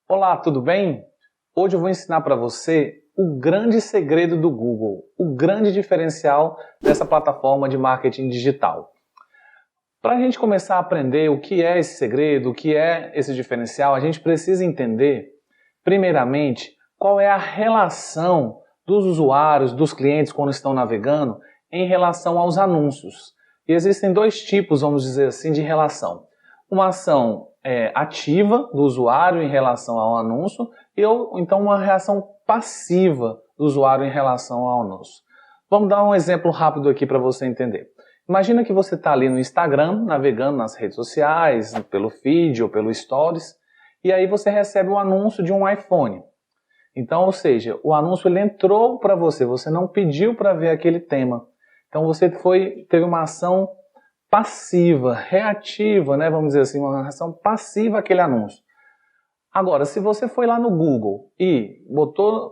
Olá, tudo bem? Hoje eu vou ensinar para você o grande segredo do Google, o grande diferencial dessa plataforma de marketing digital. Para a gente começar a aprender o que é esse segredo, o que é esse diferencial, a gente precisa entender, primeiramente, qual é a relação dos usuários, dos clientes, quando estão navegando, em relação aos anúncios. E existem dois tipos, vamos dizer assim, de relação. Uma ação ativa do usuário em relação ao anúncio ou então uma reação passiva do usuário em relação ao anúncio. Vamos dar um exemplo rápido aqui para você entender. Imagina que você está ali no Instagram, navegando nas redes sociais, pelo feed ou pelo Stories, e aí você recebe um anúncio de um iPhone. Então, ou seja, o anúncio ele entrou para você, você não pediu para ver aquele tema. Então você teve uma ação passiva, reativa, né? Vamos dizer assim, uma reação passiva àquele anúncio. Agora, se você foi lá no Google e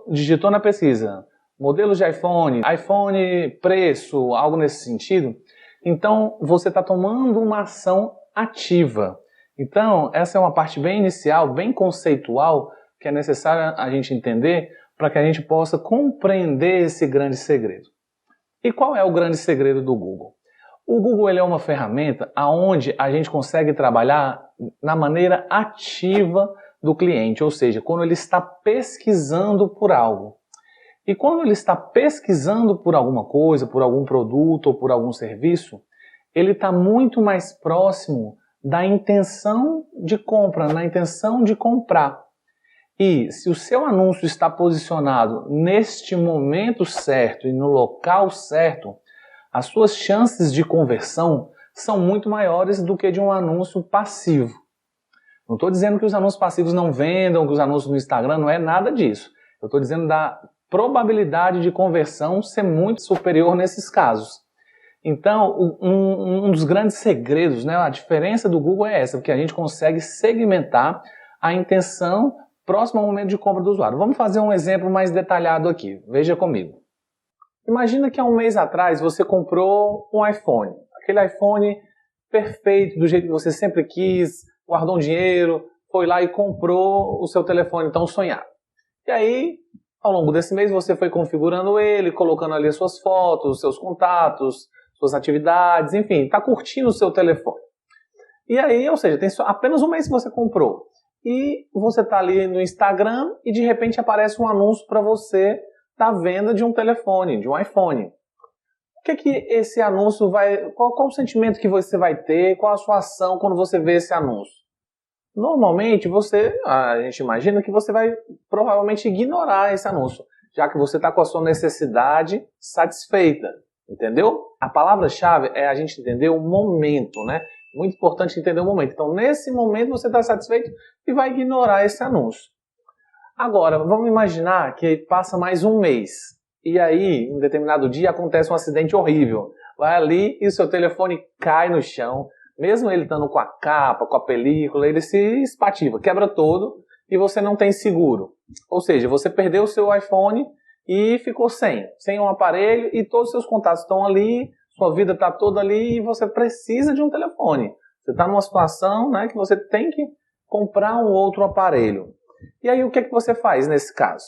digitou na pesquisa modelos de iPhone, iPhone preço, algo nesse sentido, então você está tomando uma ação ativa. Então, essa é uma parte bem inicial, bem conceitual, que é necessária a gente entender para que a gente possa compreender esse grande segredo. E qual é o grande segredo do Google? O Google ele é uma ferramenta onde a gente consegue trabalhar na maneira ativa do cliente, ou seja, quando ele está pesquisando por algo. E quando ele está pesquisando por alguma coisa, por algum produto ou por algum serviço, ele está muito mais próximo da intenção de compra, na intenção de comprar. E se o seu anúncio está posicionado neste momento certo e no local certo, as suas chances de conversão são muito maiores do que de um anúncio passivo. Não estou dizendo que os anúncios passivos não vendam, que os anúncios no Instagram não é nada disso. Eu estou dizendo da probabilidade de conversão ser muito superior nesses casos. Então, um dos grandes segredos, né, a diferença do Google é essa, porque a gente consegue segmentar a intenção próximo ao momento de compra do usuário. Vamos fazer um exemplo mais detalhado aqui. Veja comigo. Imagina que há um mês atrás você comprou um iPhone. Aquele iPhone perfeito, do jeito que você sempre quis, guardou um dinheiro, foi lá e comprou o seu telefone tão sonhado. E aí, ao longo desse mês, você foi configurando ele, colocando ali as suas fotos, seus contatos, suas atividades, enfim, está curtindo o seu telefone. E aí, ou seja, tem apenas um mês que você comprou. E você está ali no Instagram e de repente aparece um anúncio para você da venda de um telefone, de um iPhone. O que esse anúncio vai... Qual o sentimento que você vai ter? Qual a sua ação quando você vê esse anúncio? Normalmente, a gente imagina que você vai provavelmente ignorar esse anúncio, já que você está com a sua necessidade satisfeita, entendeu? A palavra-chave é a gente entender o momento, né? Muito importante entender o momento. Então, nesse momento, você está satisfeito e vai ignorar esse anúncio. Agora, vamos imaginar que passa mais um mês e aí, em um determinado dia, acontece um acidente horrível. Vai ali e o seu telefone cai no chão, mesmo ele estando com a capa, com a película, ele se espativa, quebra todo e você não tem seguro. Ou seja, você perdeu o seu iPhone e ficou sem um aparelho e todos os seus contatos estão ali, sua vida está toda ali e você precisa de um telefone. Você está numa situação, né, que você tem que comprar um outro aparelho. E aí o que você faz nesse caso?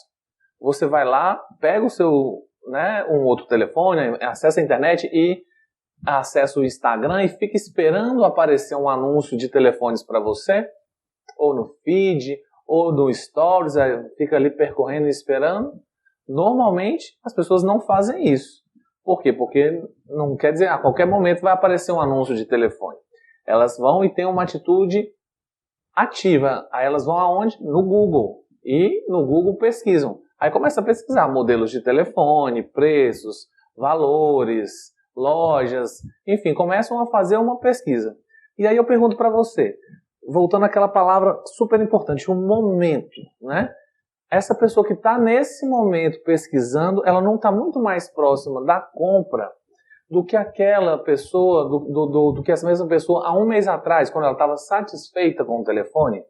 Você vai lá, pega o seu, né, um outro telefone, acessa a internet e acessa o Instagram e fica esperando aparecer um anúncio de telefones para você, ou no feed, ou no Stories, fica ali percorrendo e esperando. Normalmente as pessoas não fazem isso. Por quê? Porque não quer dizer a qualquer momento vai aparecer um anúncio de telefone. Elas vão e têm uma atitude ativa. Aí elas vão aonde? No Google. E no Google pesquisam. Aí começa a pesquisar modelos de telefone, preços, valores, lojas, enfim, começam a fazer uma pesquisa. E aí eu pergunto para você, voltando àquela palavra super importante, o momento, né? Essa pessoa que está nesse momento pesquisando, ela não está muito mais próxima da compra do que aquela pessoa, do que essa mesma pessoa há um mês atrás, quando ela estava satisfeita com o telefone.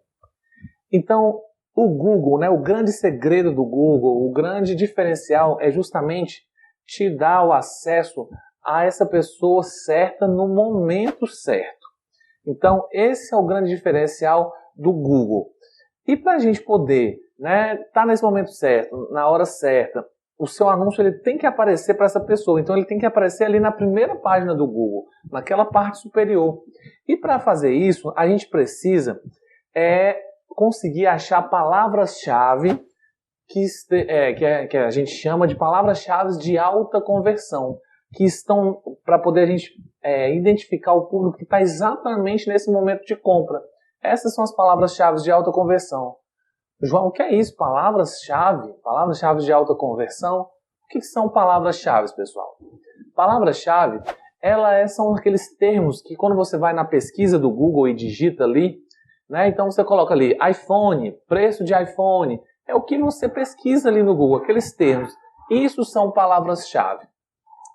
Então, o Google, né, o grande segredo do Google, o grande diferencial é justamente te dar o acesso a essa pessoa certa no momento certo. Então, esse é o grande diferencial do Google. E para a gente poder, né, tá nesse momento certo, na hora certa, o seu anúncio ele tem que aparecer para essa pessoa. Então ele tem que aparecer ali na primeira página do Google, naquela parte superior. E para fazer isso, a gente precisa conseguir achar palavras-chave que a gente chama de palavras-chave de alta conversão, que estão para poder a gente identificar o público que está exatamente nesse momento de compra. Essas são as palavras-chave de alta conversão. João, o que é isso? Palavras-chave? Palavras-chave de alta conversão? O que são palavras-chave, pessoal? Palavras-chave, são aqueles termos que quando você vai na pesquisa do Google e digita ali, né, então você coloca ali iPhone, preço de iPhone, é o que você pesquisa ali no Google, aqueles termos. Isso são palavras-chave.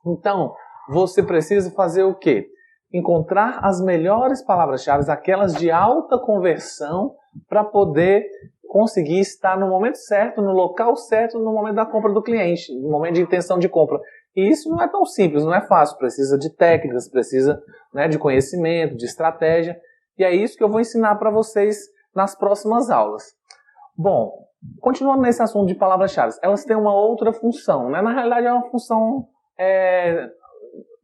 Então, você precisa fazer o quê? Encontrar as melhores palavras-chave, aquelas de alta conversão, para poder conseguir estar no momento certo, no local certo, no momento da compra do cliente, no momento de intenção de compra. E isso não é tão simples, não é fácil, precisa de técnicas, precisa, né, de conhecimento, de estratégia, e é isso que eu vou ensinar para vocês nas próximas aulas. Bom, continuando nesse assunto de palavras-chave, elas têm uma outra função, né? Na realidade é uma função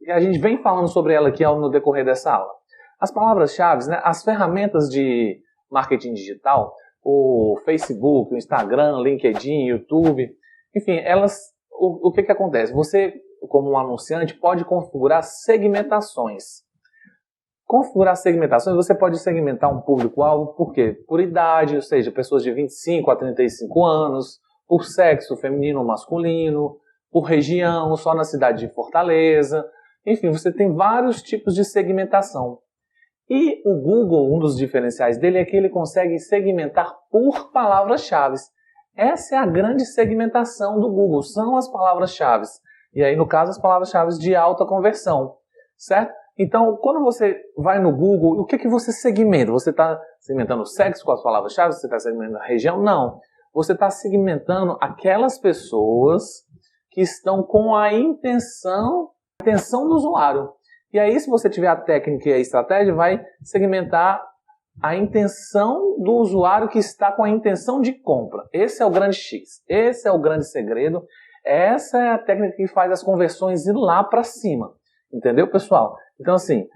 a gente vem falando sobre ela aqui no decorrer dessa aula. As palavras-chave, né, as ferramentas de marketing digital, o Facebook, o Instagram, LinkedIn, YouTube, enfim, o que acontece? Você, como um anunciante, pode configurar segmentações. Configurar segmentações, você pode segmentar um público-alvo por quê? Por idade, ou seja, pessoas de 25 a 35 anos, por sexo feminino ou masculino, por região, só na cidade de Fortaleza. Enfim, você tem vários tipos de segmentação. E o Google, um dos diferenciais dele é que ele consegue segmentar por palavras-chave. Essa é a grande segmentação do Google, são as palavras-chave. E aí, no caso, as palavras-chave de alta conversão, certo? Então, quando você vai no Google, o que você segmenta? Você está segmentando o sexo com as palavras-chave? Você está segmentando a região? Não. Você está segmentando aquelas pessoas que estão com a intenção do usuário. E aí, se você tiver a técnica e a estratégia, vai segmentar a intenção do usuário que está com a intenção de compra. Esse é o grande X. Esse é o grande segredo. Essa é a técnica que faz as conversões ir lá para cima. Entendeu, pessoal? Então, assim,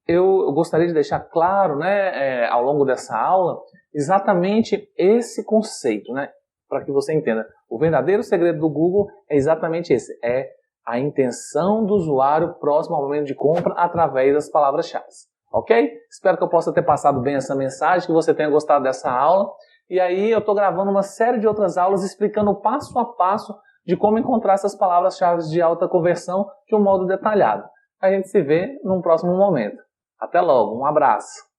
eu gostaria de deixar claro, né, ao longo dessa aula, exatamente esse conceito, né, para que você entenda. O verdadeiro segredo do Google é exatamente esse. É a intenção do usuário próximo ao momento de compra através das palavras-chave. Ok? Espero que eu possa ter passado bem essa mensagem, que você tenha gostado dessa aula. E aí eu estou gravando uma série de outras aulas explicando passo a passo de como encontrar essas palavras-chave de alta conversão de um modo detalhado. A gente se vê num próximo momento. Até logo, um abraço!